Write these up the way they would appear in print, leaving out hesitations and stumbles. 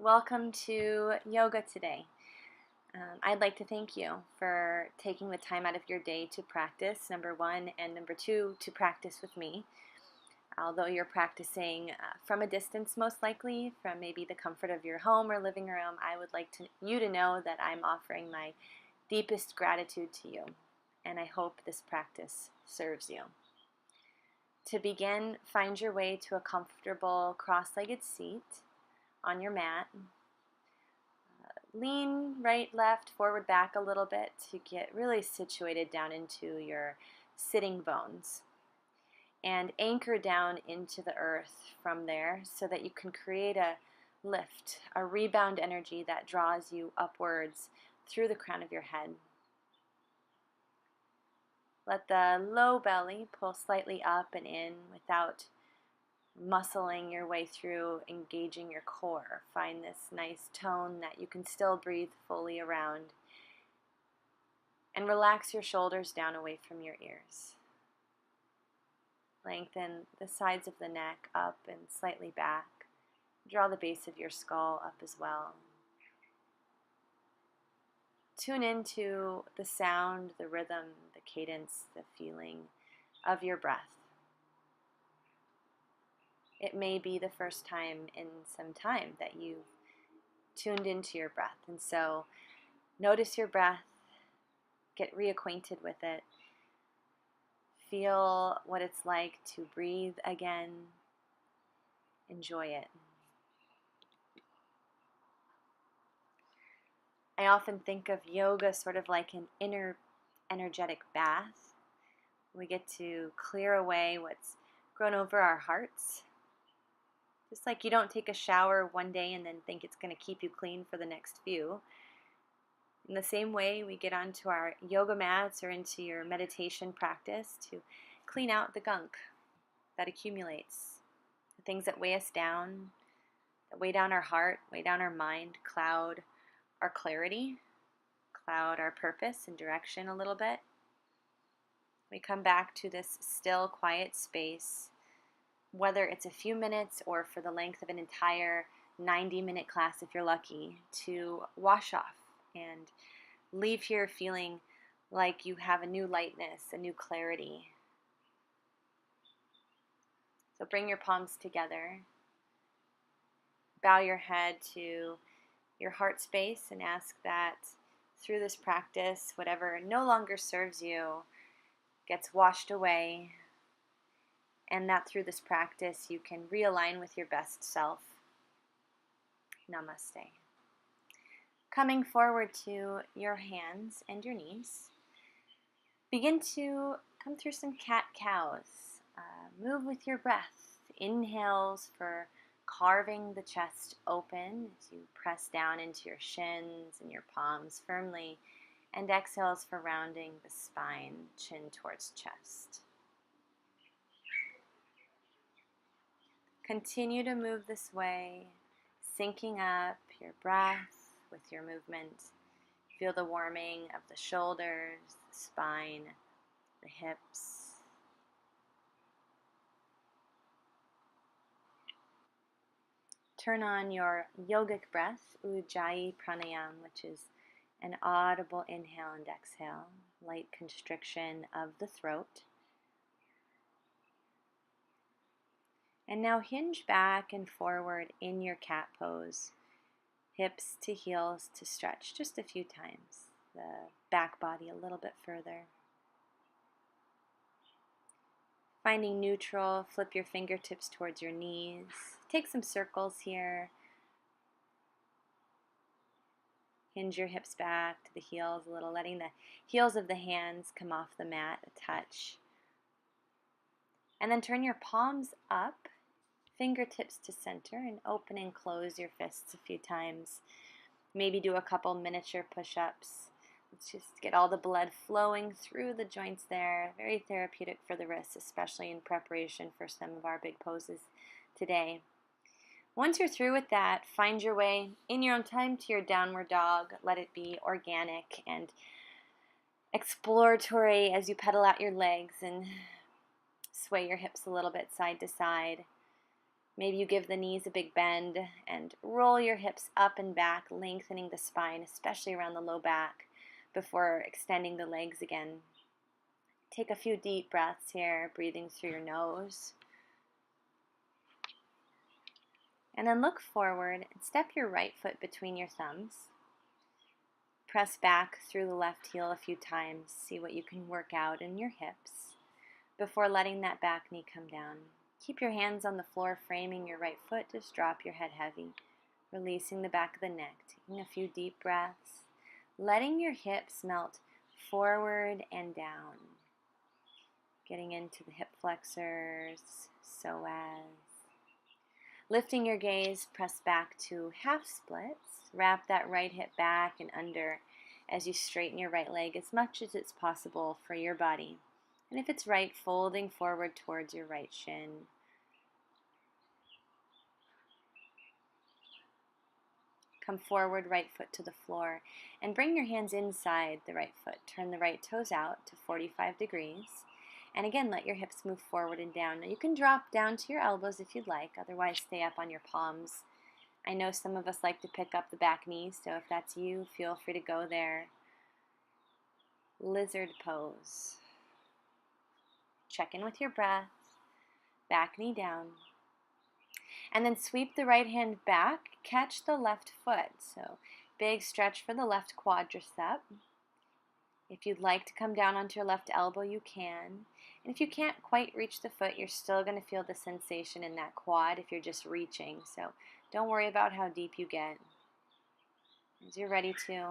Welcome to yoga today. I'd like to thank you for taking the time out of your day to practice, number one, and number two, to practice with me. Although you're practicing from a distance, most likely, from maybe the comfort of your home or living room, I would like you to know that I'm offering my deepest gratitude to you, and I hope this practice serves you. To begin, find your way to a comfortable cross-legged seat on your mat. Lean right, left, forward, back a little bit to get really situated down into your sitting bones. And anchor down into the earth from there so that you can create a lift, a rebound energy that draws you upwards through the crown of your head. Let the low belly pull slightly up and in without muscling your way through, engaging your core. Find this nice tone that you can still breathe fully around. And relax your shoulders down away from your ears. Lengthen the sides of the neck up and slightly back. Draw the base of your skull up as well. Tune into the sound, the rhythm, the cadence, the feeling of your breath. It may be the first time in some time that you've tuned into your breath. And so notice your breath, get reacquainted with it, feel what it's like to breathe again, enjoy it. I often think of yoga sort of like an inner energetic bath. We get to clear away what's grown over our hearts. Just like you don't take a shower one day and then think it's going to keep you clean for the next few. In the same way, we get onto our yoga mats or into your meditation practice to clean out the gunk that accumulates, the things that weigh us down, that weigh down our heart, weigh down our mind, cloud our clarity, cloud our purpose and direction a little bit. We come back to this still, quiet space, whether it's a few minutes or for the length of an entire 90-minute class if you're lucky, to wash off and leave here feeling like you have a new lightness, a new clarity. So bring your palms together, bow your head to your heart space and ask that through this practice, whatever no longer serves you gets washed away, and that through this practice you can realign with your best self. Namaste. Coming forward to your hands and your knees, begin to come through some cat-cows. Move with your breath. Inhales for carving the chest open as you press down into your shins and your palms firmly, and exhales for rounding the spine, chin towards chest. Continue to move this way, syncing up your breath with your movement. Feel the warming of the shoulders, the spine, the hips. Turn on your yogic breath, Ujjayi Pranayam, which is an audible inhale and exhale, light constriction of the throat. And now hinge back and forward in your cat pose, hips to heels to stretch just a few times, the back body a little bit further. Finding neutral, flip your fingertips towards your knees. Take some circles here. Hinge your hips back to the heels a little, letting the heels of the hands come off the mat a touch. And then turn your palms up, fingertips to center, and open and close your fists a few times. Maybe do a couple miniature push-ups. Let's just get all the blood flowing through the joints there. Very therapeutic for the wrists, especially in preparation for some of our big poses today. Once you're through with that, find your way in your own time to your downward dog. Let it be organic and exploratory as you pedal out your legs and sway your hips a little bit side to side. Maybe you give the knees a big bend and roll your hips up and back, lengthening the spine, especially around the low back, before extending the legs again. Take a few deep breaths here, breathing through your nose. And then look forward and step your right foot between your thumbs. Press back through the left heel a few times. See what you can work out in your hips before letting that back knee come down. Keep your hands on the floor, framing your right foot. Just drop your head heavy, releasing the back of the neck. Taking a few deep breaths, letting your hips melt forward and down. Getting into the hip flexors, psoas. Lifting your gaze, press back to half splits. Wrap that right hip back and under as you straighten your right leg as much as it's possible for your body. And if it's right, folding forward towards your right shin. Come forward, right foot to the floor, and bring your hands inside the right foot. Turn the right toes out to 45 degrees. And again, let your hips move forward and down. Now you can drop down to your elbows if you'd like, otherwise stay up on your palms. I know some of us like to pick up the back knee, so if that's you, feel free to go there. Lizard pose. Check in with your breath, back knee down. And then sweep the right hand back, catch the left foot. So big stretch for the left quadricep. If you'd like to come down onto your left elbow, you can. And if you can't quite reach the foot, you're still going to feel the sensation in that quad if you're just reaching. So don't worry about how deep you get. As you're ready to,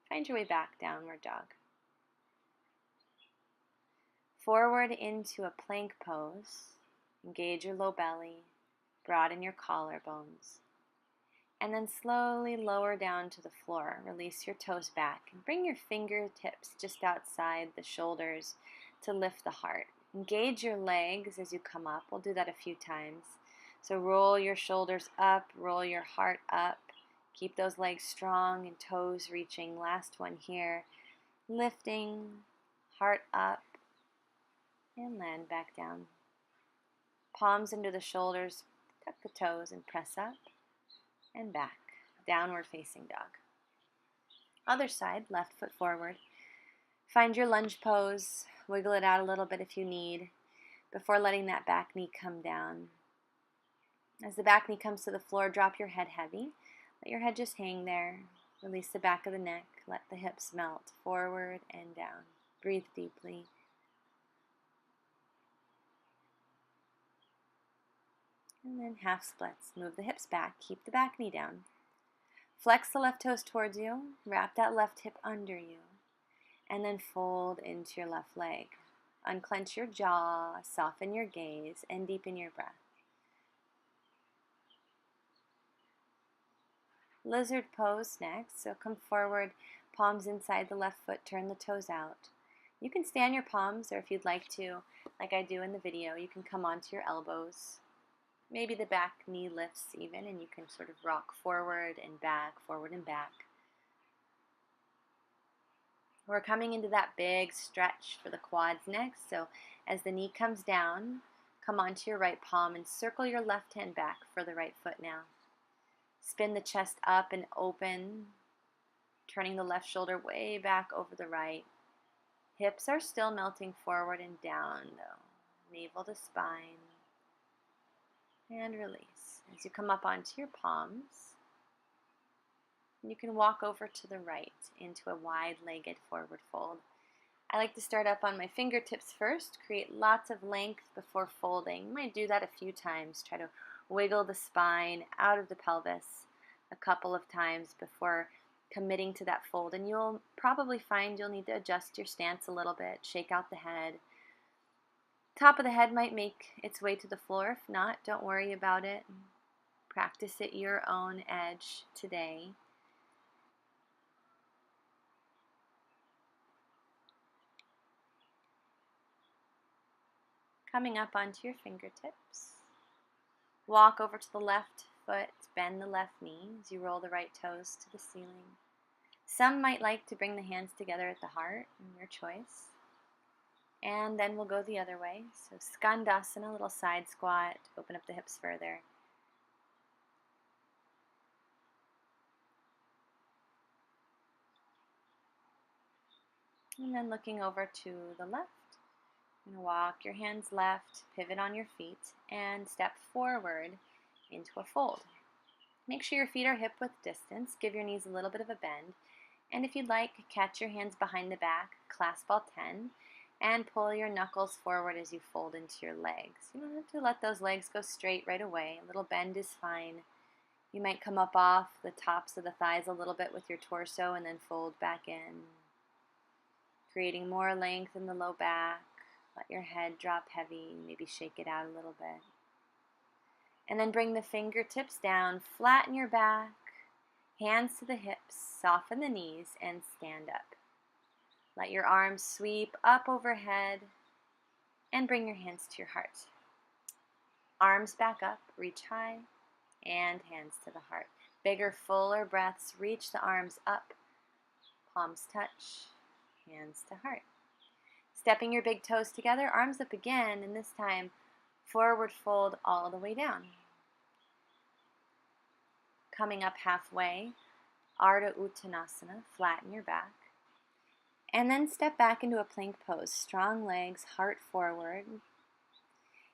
find your way back, downward dog. Forward into a plank pose. Engage your low belly. Broaden your collarbones. And then slowly lower down to the floor. Release your toes back. And bring your fingertips just outside the shoulders to lift the heart. Engage your legs as you come up. We'll do that a few times. So roll your shoulders up. Roll your heart up. Keep those legs strong and toes reaching. Last one here. Lifting, heart up. And land back down. Palms into the shoulders. Tuck the toes and press up and back. Downward facing dog. Other side, left foot forward. Find your lunge pose. Wiggle it out a little bit if you need before letting that back knee come down. As the back knee comes to the floor, drop your head heavy. Let your head just hang there. Release the back of the neck. Let the hips melt forward and down. Breathe deeply. And then half splits. Move the hips back. Keep the back knee down. Flex the left toes towards you. Wrap that left hip under you. And then fold into your left leg. Unclench your jaw. Soften your gaze. And deepen your breath. Lizard pose next. So come forward. Palms inside the left foot. Turn the toes out. You can stay on your palms, or if you'd like to, like I do in the video, you can come onto your elbows. Maybe the back knee lifts even, and you can sort of rock forward and back, forward and back. We're coming into that big stretch for the quads next. So as the knee comes down, come onto your right palm and circle your left hand back for the right foot now. Spin the chest up and open, turning the left shoulder way back over the right. Hips are still melting forward and down though. Navel to spine. And release. As you come up onto your palms, you can walk over to the right into a wide-legged forward fold. I like to start up on my fingertips first, create lots of length before folding. You might do that a few times. Try to wiggle the spine out of the pelvis a couple of times before committing to that fold. And you'll probably find you'll need to adjust your stance a little bit, shake out the head. Top of the head might make its way to the floor. If not, don't worry about it. Practice at your own edge today. Coming up onto your fingertips. Walk over to the left foot, bend the left knee as you roll the right toes to the ceiling. Some might like to bring the hands together at the heart, your choice. And then we'll go the other way. So Skandasana, little side squat, open up the hips further. And then looking over to the left. You're going to walk your hands left, pivot on your feet, and step forward into a fold. Make sure your feet are hip width distance. Give your knees a little bit of a bend. And if you'd like, catch your hands behind the back, clasp all 10, and pull your knuckles forward as you fold into your legs. You don't have to let those legs go straight right away. A little bend is fine. You might come up off the tops of the thighs a little bit with your torso and then fold back in, creating more length in the low back. Let your head drop heavy, maybe shake it out a little bit. And then bring the fingertips down, flatten your back, hands to the hips, soften the knees, and stand up. Let your arms sweep up overhead, and bring your hands to your heart. Arms back up, reach high, and hands to the heart. Bigger, fuller breaths, reach the arms up, palms touch, hands to heart. Stepping your big toes together, arms up again, and this time forward fold all the way down. Coming up halfway, Ardha Uttanasana, flatten your back. And then step back into a plank pose, strong legs, heart forward,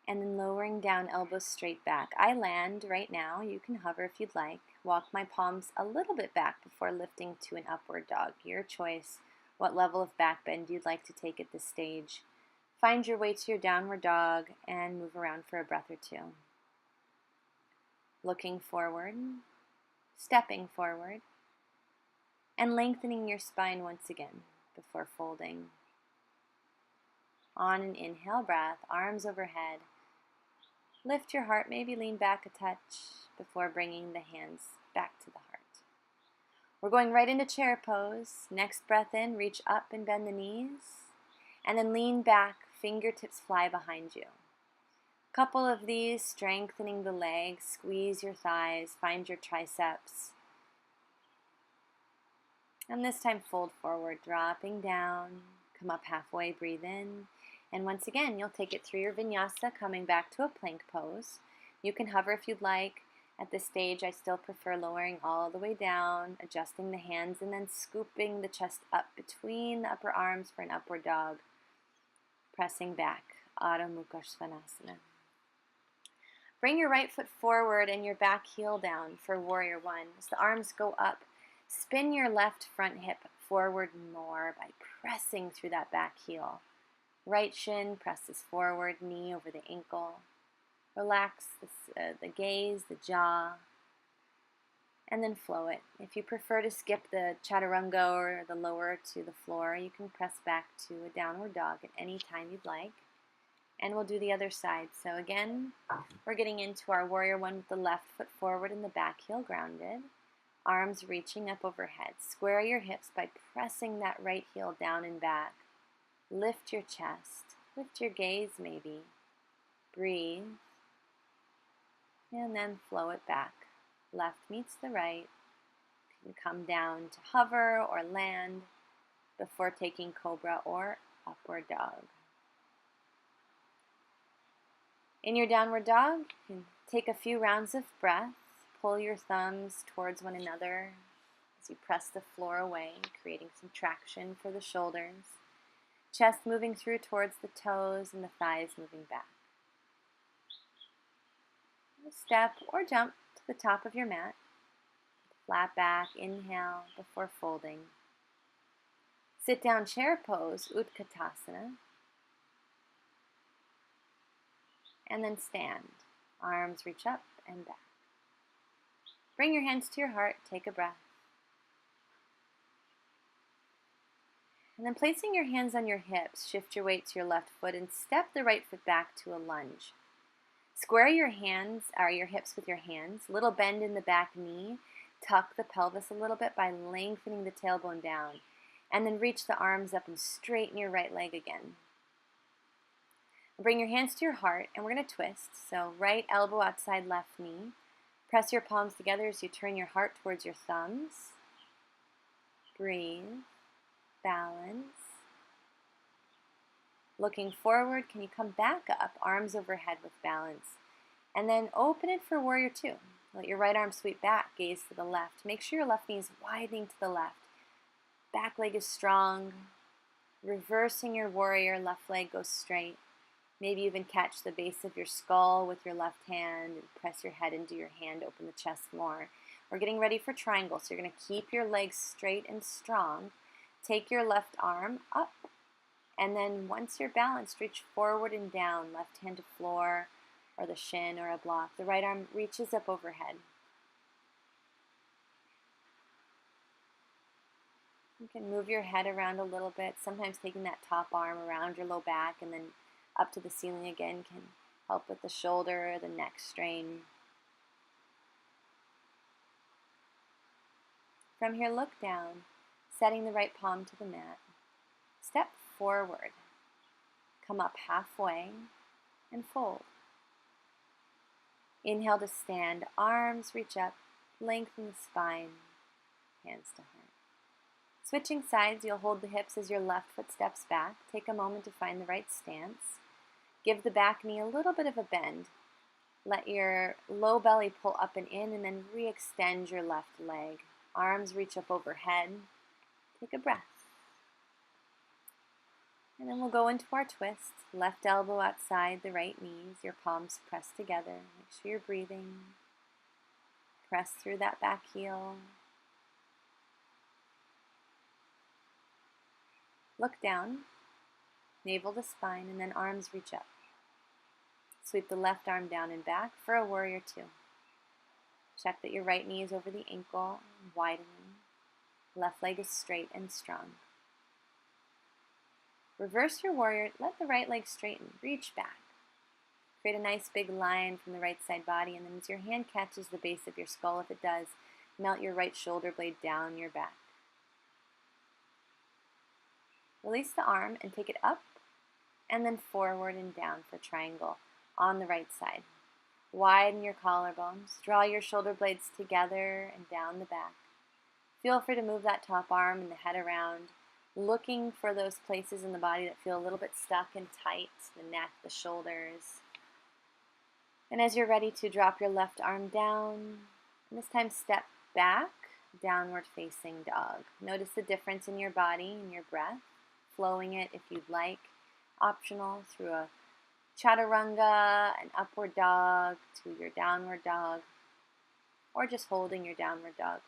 and then lowering down, elbows straight back. I land right now. You can hover if you'd like. Walk my palms a little bit back before lifting to an upward dog. Your choice, what level of back bend you'd like to take at this stage. Find your way to your downward dog and move around for a breath or two. Looking forward, stepping forward, and lengthening your spine once again before folding. On an inhale breath, arms overhead. Lift your heart, maybe lean back a touch before bringing the hands back to the heart. We're going right into chair pose. Next breath in, reach up and bend the knees. And then lean back, fingertips fly behind you. Couple of these, strengthening the legs, squeeze your thighs, find your triceps. And this time fold forward, dropping down, come up halfway, breathe in. And once again, you'll take it through your vinyasa, coming back to a plank pose. You can hover if you'd like. At this stage, I still prefer lowering all the way down, adjusting the hands, and then scooping the chest up between the upper arms for an upward dog. Pressing back, Adho Mukha Svanasana. Bring your right foot forward and your back heel down for Warrior One. As the arms go up, spin your left front hip forward more by pressing through that back heel. Right shin presses forward, knee over the ankle. Relax the gaze, the jaw, and then flow it. If you prefer to skip the chaturanga or the lower to the floor, you can press back to a downward dog at any time you'd like. And we'll do the other side. So again, we're getting into our Warrior One with the left foot forward and the back heel grounded. Arms reaching up overhead. Square your hips by pressing that right heel down and back. Lift your chest. Lift your gaze maybe. Breathe. And then flow it back. Left meets the right. You can come down to hover or land before taking cobra or upward dog. In your downward dog, you can take a few rounds of breath. Pull your thumbs towards one another as you press the floor away, creating some traction for the shoulders. Chest moving through towards the toes and the thighs moving back. Step or jump to the top of your mat. Flat back, inhale before folding. Sit down chair pose, Utkatasana. And then stand. Arms reach up and back. Bring your hands to your heart, take a breath. And then placing your hands on your hips, shift your weight to your left foot and step the right foot back to a lunge. Square your hands, or your hips with your hands, little bend in the back knee, tuck the pelvis a little bit by lengthening the tailbone down, and then reach the arms up and straighten your right leg again. Bring your hands to your heart, and we're going to twist. So right elbow outside left knee. Press your palms together as you turn your heart towards your thumbs. Breathe. Balance. Looking forward, can you come back up, arms overhead with balance. And then open it for Warrior Two. Let your right arm sweep back, gaze to the left. Make sure your left knee is widening to the left. Back leg is strong. Reversing your warrior, left leg goes straight. Maybe even catch the base of your skull with your left hand and press your head into your hand, open the chest more. We're getting ready for triangle, so you're going to keep your legs straight and strong. Take your left arm up, and then once you're balanced, reach forward and down, left hand to floor or the shin or a block. The right arm reaches up overhead. You can move your head around a little bit, sometimes taking that top arm around your low back and then up to the ceiling again can help with the shoulder or the neck strain. From here, look down, setting the right palm to the mat. Step forward. Come up halfway and fold. Inhale to stand, arms reach up, lengthen the spine, hands to heart. Switching sides, you'll hold the hips as your left foot steps back. Take a moment to find the right stance. Give the back knee a little bit of a bend. Let your low belly pull up and in, and then re-extend your left leg. Arms reach up overhead. Take a breath. And then we'll go into our twist. Left elbow outside the right knees. Your palms press together. Make sure you're breathing. Press through that back heel. Look down, navel to spine, and then arms reach up. Sweep the left arm down and back for a warrior two. Check that your right knee is over the ankle, widening. Left leg is straight and strong. Reverse your warrior, let the right leg straighten, reach back. Create a nice big line from the right side body, and then as your hand catches the base of your skull, if it does, melt your right shoulder blade down your back. Release the arm and take it up and then forward and down for triangle on the right side. Widen your collarbones. Draw your shoulder blades together and down the back. Feel free to move that top arm and the head around, looking for those places in the body that feel a little bit stuck and tight, the neck, the shoulders. And as you're ready to drop your left arm down, and this time step back, downward facing dog. Notice the difference in your body and your breath. Flowing it if you'd like, optional through a chaturanga, an upward dog, to your downward dog, or just holding your downward dog.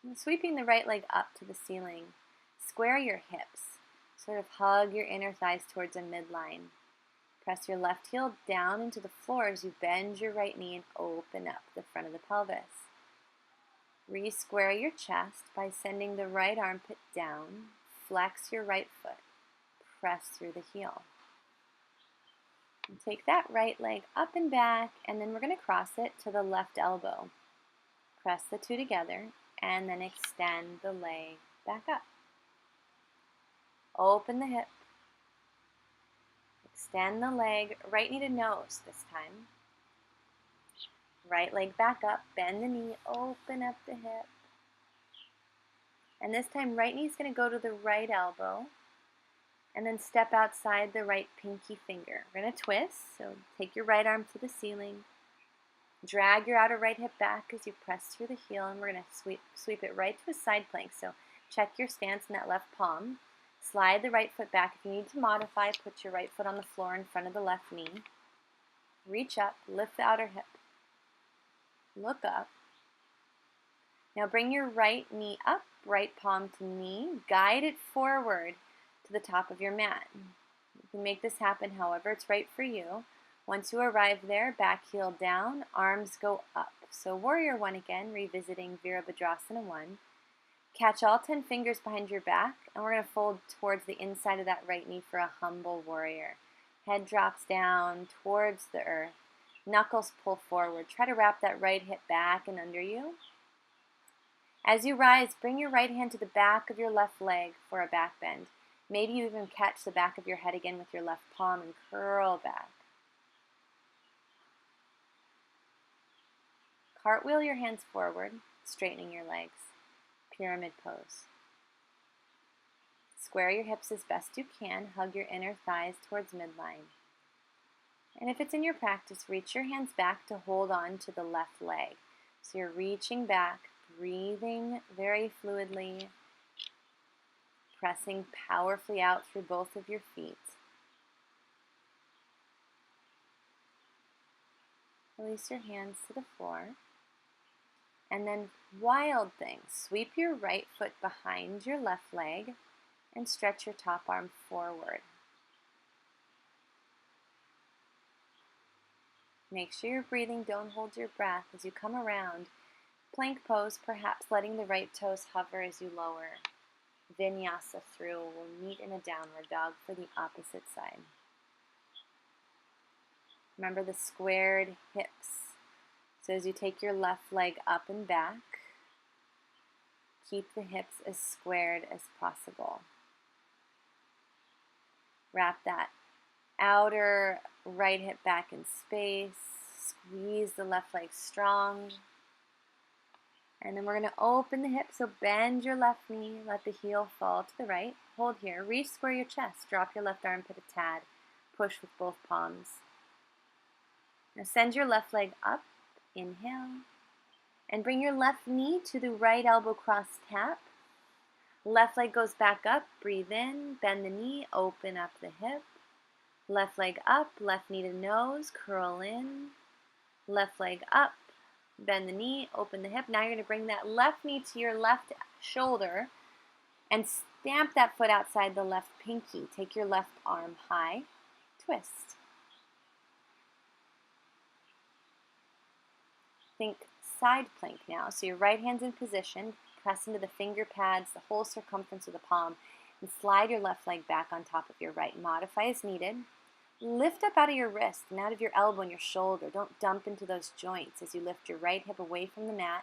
And sweeping the right leg up to the ceiling, square your hips, sort of hug your inner thighs towards a midline. Press your left heel down into the floor as you bend your right knee and open up the front of the pelvis. Re-square your chest by sending the right armpit down. Flex your right foot. Press through the heel. And take that right leg up and back, and then we're going to cross it to the left elbow. Press the two together, and then extend the leg back up. Open the hip. Extend the leg, right knee to nose this time. Right leg back up, bend the knee, open up the hip. And this time, right knee is going to go to the right elbow. And then step outside the right pinky finger. We're going to twist, so take your right arm to the ceiling. Drag your outer right hip back as you press through the heel, and we're going to sweep it right to a side plank. So check your stance in that left palm. Slide the right foot back. If you need to modify, put your right foot on the floor in front of the left knee. Reach up, lift the outer hip. Look up. Now bring your right knee up, right palm to knee. Guide it forward to the top of your mat. You can make this happen however it's right for you. Once you arrive there, back heel down, arms go up. So warrior one again, revisiting Virabhadrasana 1. Catch all 10 fingers behind your back, and we're going to fold towards the inside of that right knee for a humble warrior. Head drops down towards the earth. Knuckles pull forward. Try to wrap that right hip back and under you. As you rise, bring your right hand to the back of your left leg for a back bend. Maybe you even catch the back of your head again with your left palm and curl back. Cartwheel your hands forward, straightening your legs. Pyramid pose. Square your hips as best you can. Hug your inner thighs towards midline. And if it's in your practice, reach your hands back to hold on to the left leg. So you're reaching back, breathing very fluidly, pressing powerfully out through both of your feet. Release your hands to the floor. And then wild thing, sweep your right foot behind your left leg and stretch your top arm forward. Make sure you're breathing, don't hold your breath as you come around. Plank pose, perhaps letting the right toes hover as you lower. Vinyasa through. We'll meet in a downward dog for the opposite side. Remember the squared hips. So as you take your left leg up and back, keep the hips as squared as possible. Wrap that outer right hip back in space. Squeeze the left leg strong. And then we're going to open the hips, so bend your left knee, let the heel fall to the right. Hold here, reach square your chest, drop your left armpit a tad, push with both palms. Now send your left leg up, inhale, and bring your left knee to the right elbow cross tap. Left leg goes back up, breathe in, bend the knee, open up the hip. Left leg up, left knee to nose, curl in. Left leg up, bend the knee, open the hip. Now you're going to bring that left knee to your left shoulder and stamp that foot outside the left pinky. Take your left arm high, twist. Think side plank now. So your right hand's in position, press into the finger pads, the whole circumference of the palm, and slide your left leg back on top of your right. Modify as needed. Lift up out of your wrist and out of your elbow and your shoulder. Don't dump into those joints as you lift your right hip away from the mat.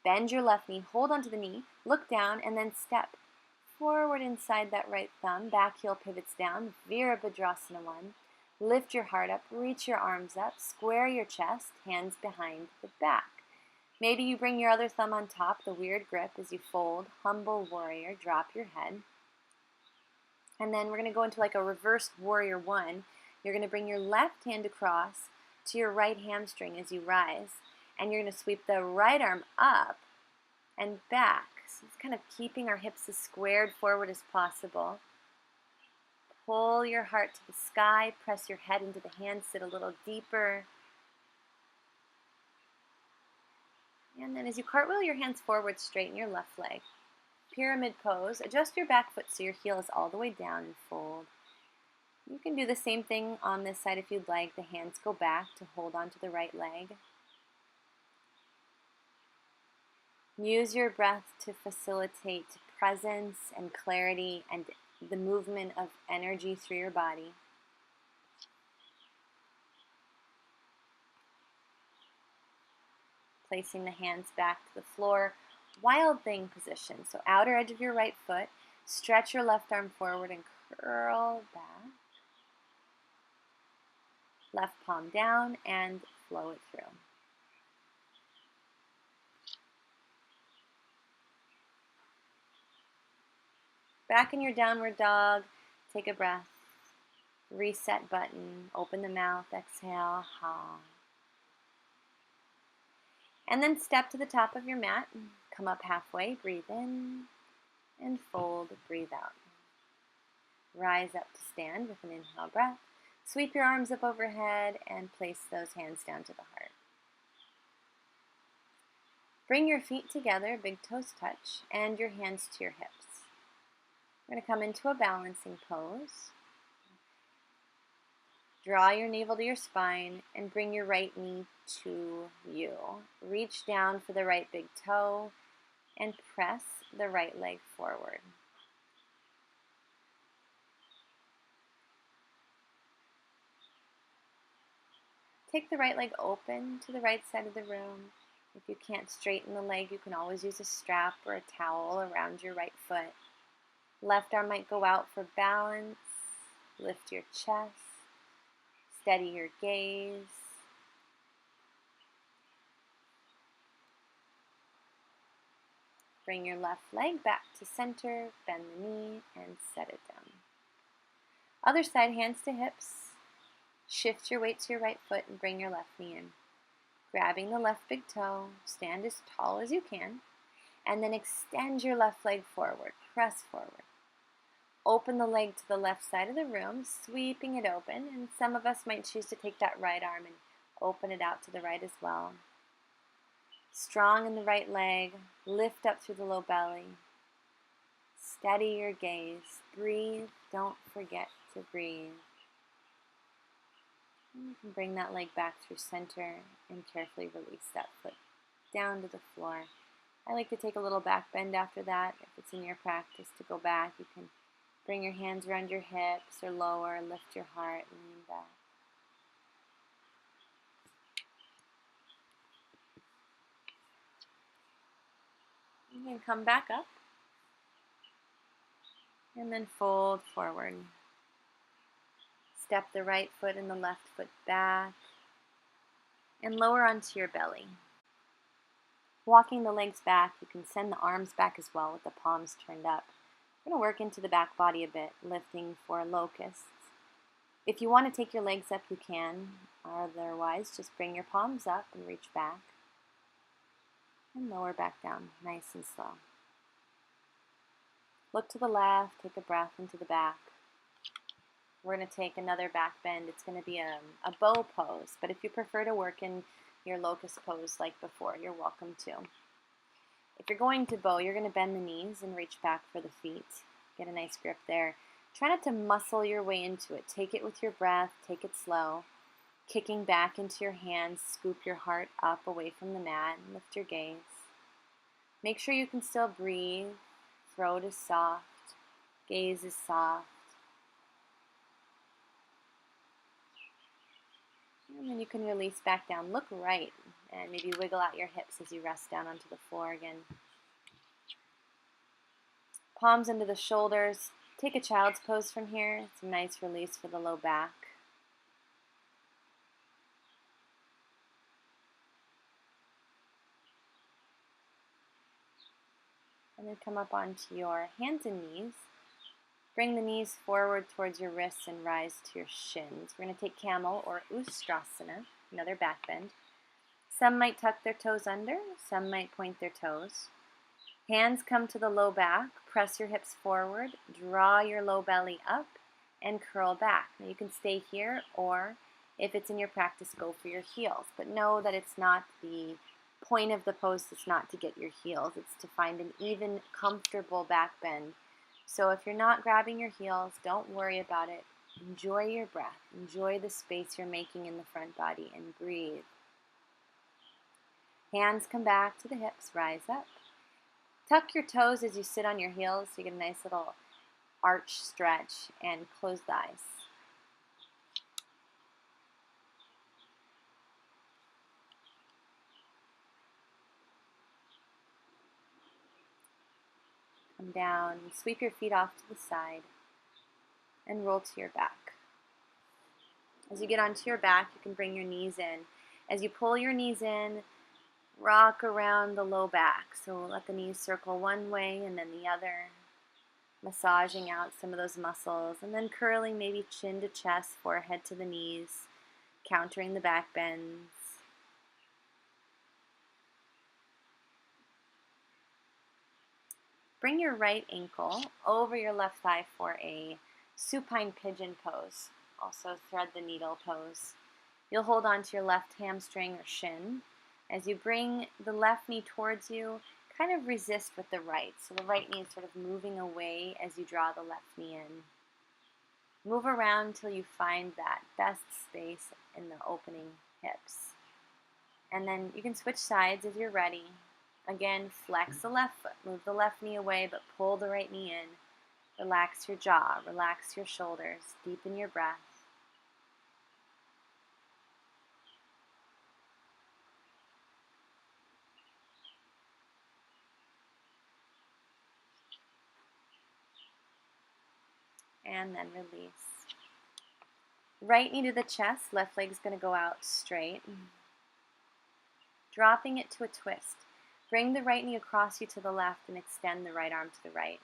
Bend your left knee, hold onto the knee, look down, and then step forward inside that right thumb. Back heel pivots down, Virabhadrasana 1. Lift your heart up, reach your arms up, square your chest, hands behind the back. Maybe you bring your other thumb on top, the weird grip as you fold, humble warrior, drop your head. And then we're going to go into like a reversed warrior 1. You're going to bring your left hand across to your right hamstring as you rise. And you're going to sweep the right arm up and back. So it's kind of keeping our hips as squared forward as possible. Pull your heart to the sky. Press your head into the hands. Sit a little deeper. And then as you cartwheel your hands forward, straighten your left leg. Pyramid pose. Adjust your back foot so your heel is all the way down and fold. You can do the same thing on this side if you'd like. The hands go back to hold onto the right leg. Use your breath to facilitate presence and clarity and the movement of energy through your body. Placing the hands back to the floor. Wild thing position. So outer edge of your right foot. Stretch your left arm forward and curl back. Left palm down and flow it through. Back in your downward dog, take a breath. Reset button, open the mouth, exhale, ha. And then step to the top of your mat, come up halfway, breathe in, and fold, breathe out. Rise up to stand with an inhale breath. Sweep your arms up overhead and place those hands down to the heart. Bring your feet together, big toes touch, and your hands to your hips. We're going to come into a balancing pose. Draw your navel to your spine and bring your right knee to you. Reach down for the right big toe and press the right leg forward. Take the right leg open to the right side of the room. If you can't straighten the leg, you can always use a strap or a towel around your right foot. Left arm might go out for balance. Lift your chest. Steady your gaze. Bring your left leg back to center, bend the knee, and set it down. Other side, hands to hips. Shift your weight to your right foot and bring your left knee in. Grabbing the left big toe, stand as tall as you can, and then extend your left leg forward. Press forward. Open the leg to the left side of the room, sweeping it open, and some of us might choose to take that right arm and open it out to the right as well. Strong in the right leg, lift up through the low belly. Steady your gaze. Breathe. Don't forget to breathe. And you can bring that leg back through center and carefully release that foot down to the floor. I like to take a little back bend after that. If it's in your practice to go back, you can bring your hands around your hips or lower, lift your heart, lean back. You can come back up and then fold forward. Step the right foot and the left foot back and lower onto your belly. Walking the legs back, you can send the arms back as well with the palms turned up. We're going to work into the back body a bit, lifting for locusts. If you want to take your legs up, you can. Otherwise, just bring your palms up and reach back. And lower back down, nice and slow. Look to the left, take a breath into the back. We're going to take another back bend. It's going to be a bow pose, but if you prefer to work in your locust pose like before, you're welcome to. If you're going to bow, you're going to bend the knees and reach back for the feet. Get a nice grip there. Try not to muscle your way into it. Take it with your breath, take it slow. Kicking back into your hands, scoop your heart up away from the mat and lift your gaze. Make sure you can still breathe. Throat is soft, gaze is soft. And then you can release back down. Look right and maybe wiggle out your hips as you rest down onto the floor again. Palms into the shoulders. Take a child's pose from here. It's a nice release for the low back. And then come up onto your hands and knees. Bring the knees forward towards your wrists and rise to your shins. We're going to take camel or ustrasana, another back bend. Some might tuck their toes under, some might point their toes. Hands come to the low back, press your hips forward, draw your low belly up, and curl back. Now you can stay here, or if it's in your practice, go for your heels. But know that it's not the point of the pose, it's not to get your heels, it's to find an even, comfortable back bend. So if you're not grabbing your heels, don't worry about it. Enjoy your breath. Enjoy the space you're making in the front body and breathe. Hands come back to the hips, rise up. Tuck your toes as you sit on your heels so you get a nice little arch stretch and close the eyes. Come down, sweep your feet off to the side and roll to your back. As you get onto your back, you can bring your knees in. As you pull your knees in, rock around the low back. So let the knees circle one way and then the other, massaging out some of those muscles, and then curling maybe chin to chest, forehead to the knees, countering the back bends. Bring your right ankle over your left thigh for a supine pigeon pose, also thread the needle pose. You'll hold on to your left hamstring or shin. As you bring the left knee towards you, kind of resist with the right. So the right knee is sort of moving away as you draw the left knee in. Move around until you find that best space in the opening hips. And then you can switch sides if you're ready. Again, flex the left foot, move the left knee away, but pull the right knee in. Relax your jaw, relax your shoulders, deepen your breath. And then release. Right knee to the chest, left leg's going to go out straight. Dropping it to a twist. Bring the right knee across you to the left and extend the right arm to the right.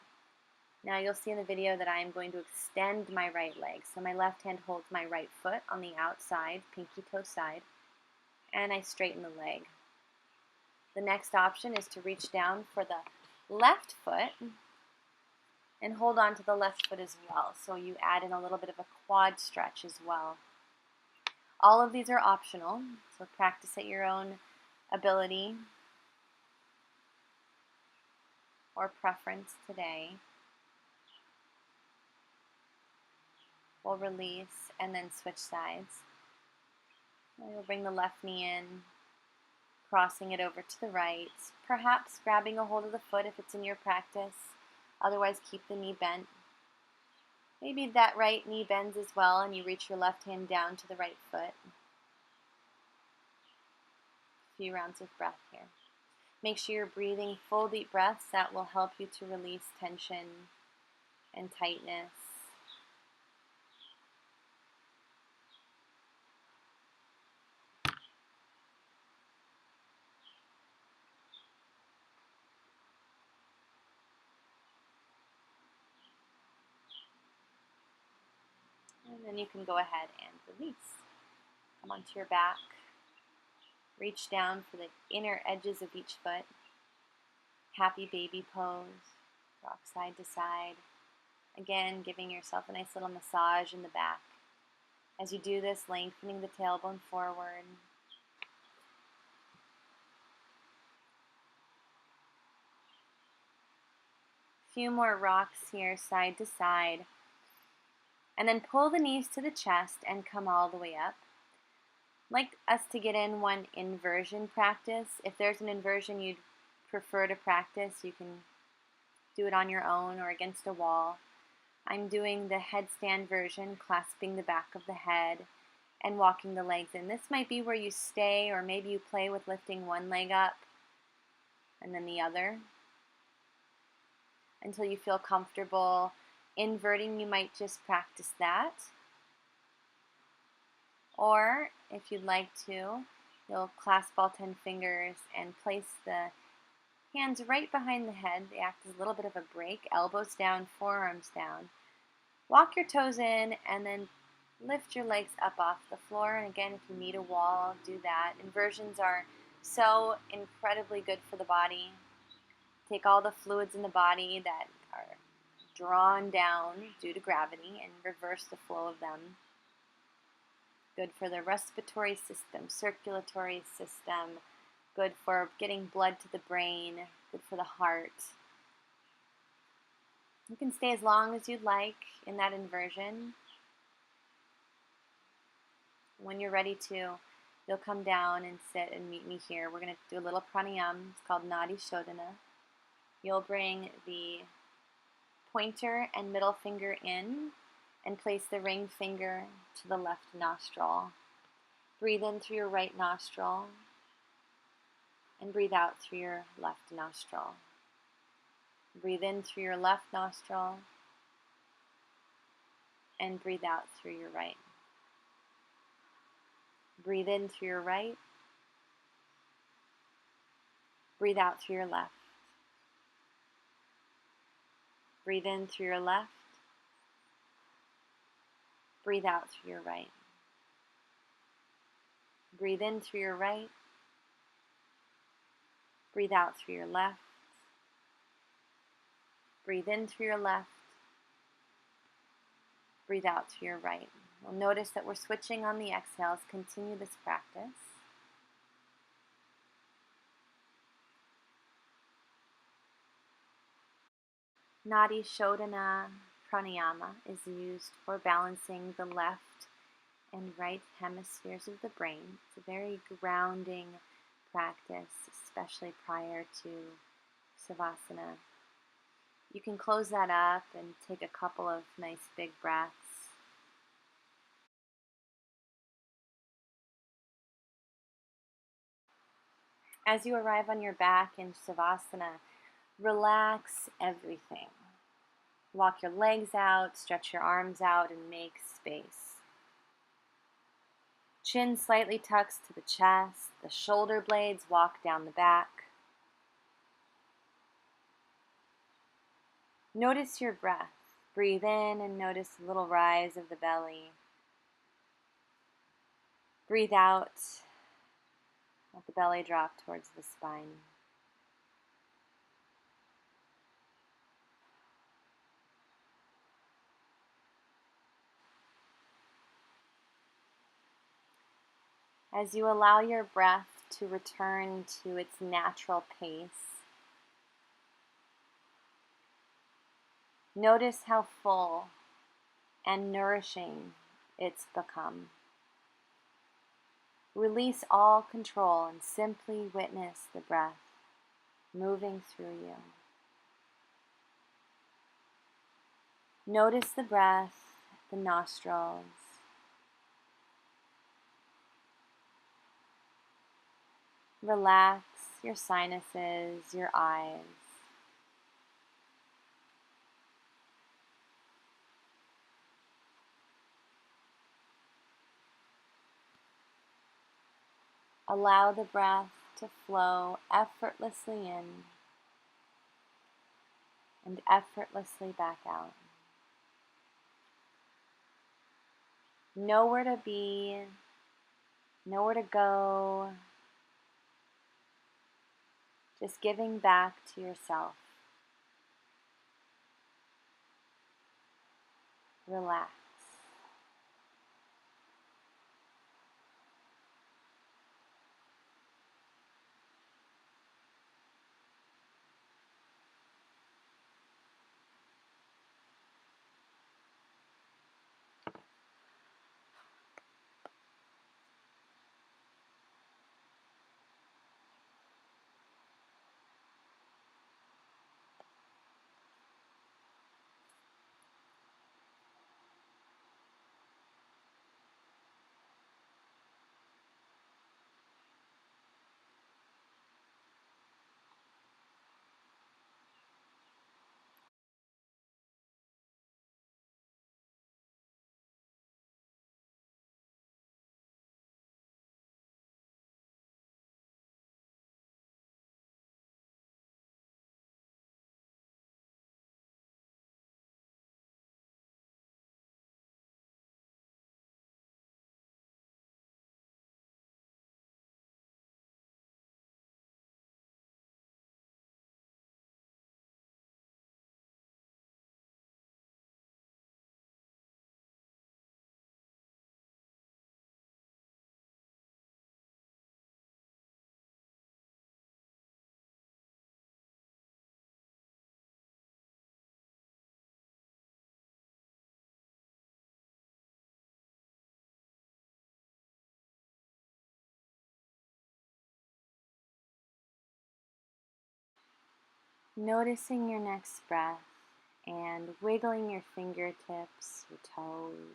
Now you'll see in the video that I am going to extend my right leg. So my left hand holds my right foot on the outside, pinky toe side, and I straighten the leg. The next option is to reach down for the left foot And hold on to the left foot as well. So you add in a little bit of a quad stretch as well. All of these are optional, so practice at your own ability or preference today. We'll release and then switch sides. We'll bring the left knee in, crossing it over to the right, perhaps grabbing a hold of the foot if it's in your practice. Otherwise, keep the knee bent. Maybe that right knee bends as well and you reach your left hand down to the right foot. A few rounds of breath here. Make sure you're breathing full deep breaths. That will help you to release tension and tightness. And then you can go ahead and release. Come onto your back. Reach down for the inner edges of each foot. Happy baby pose. Rock side to side. Again, giving yourself a nice little massage in the back. As you do this, lengthening the tailbone forward. A few more rocks here, side to side. And then pull the knees to the chest and come all the way up. I'd like us to get in one inversion practice. If there's an inversion you'd prefer to practice, you can do it on your own or against a wall. I'm doing the headstand version, clasping the back of the head and walking the legs in. This might be where you stay, or maybe you play with lifting one leg up and then the other until you feel comfortable. Inverting, you might just practice that. Or if you'd like to, you'll clasp all 10 fingers and place the hands right behind the head. They act as a little bit of a break. Elbows down, forearms down. Walk your toes in and then lift your legs up off the floor. And again, if you need a wall, do that. Inversions are so incredibly good for the body. Take all the fluids in the body that are drawn down due to gravity and reverse the flow of them. Good for the respiratory system, circulatory system, good for getting blood to the brain, good for the heart. You can stay as long as you'd like in that inversion. When you're ready to, you'll come down and sit and meet me here. We're going to do a little pranayama. It's called Nadi Shodhana. You'll bring the pointer and middle finger in and place the ring finger to the left nostril. Breathe in through your right nostril and breathe out through your left nostril. Breathe in through your left nostril and breathe out through your right. Breathe in through your right. Breathe out through your left. Breathe in through your left. Breathe out through your right. Breathe in through your right. Breathe out through your left. Breathe in through your left. Breathe out through your right. We'll notice that we're switching on the exhales. Continue this practice. Nadi Shodhana pranayama is used for balancing the left and right hemispheres of the brain. It's a very grounding practice, especially prior to Savasana. You can close that up and take a couple of nice big breaths. As you arrive on your back in Savasana, relax everything. Walk your legs out, stretch your arms out, and make space. Chin slightly tucks to the chest, the shoulder blades walk down the back. Notice your breath. Breathe in and notice a little rise of the belly. Breathe out. Let the belly drop towards the spine. As you allow your breath to return to its natural pace, notice how full and nourishing it's become. Release all control and simply witness the breath moving through you. Notice the breath, the nostrils. Relax your sinuses, your eyes. Allow the breath to flow effortlessly in and effortlessly back out. Nowhere to be, nowhere to go, just giving back to yourself. Relax. Noticing your next breath and wiggling your fingertips, your toes.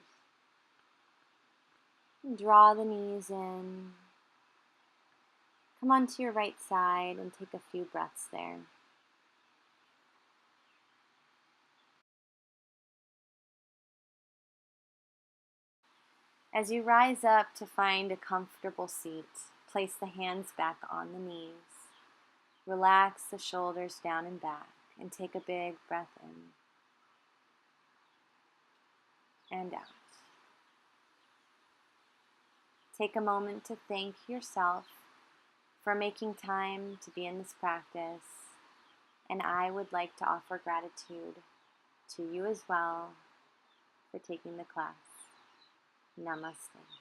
Draw the knees in. Come onto your right side and take a few breaths there. As you rise up to find a comfortable seat, place the hands back on the knees. Relax the shoulders down and back and take a big breath in and out. Take a moment to thank yourself for making time to be in this practice, and I would like to offer gratitude to you as well for taking the class. Namaste.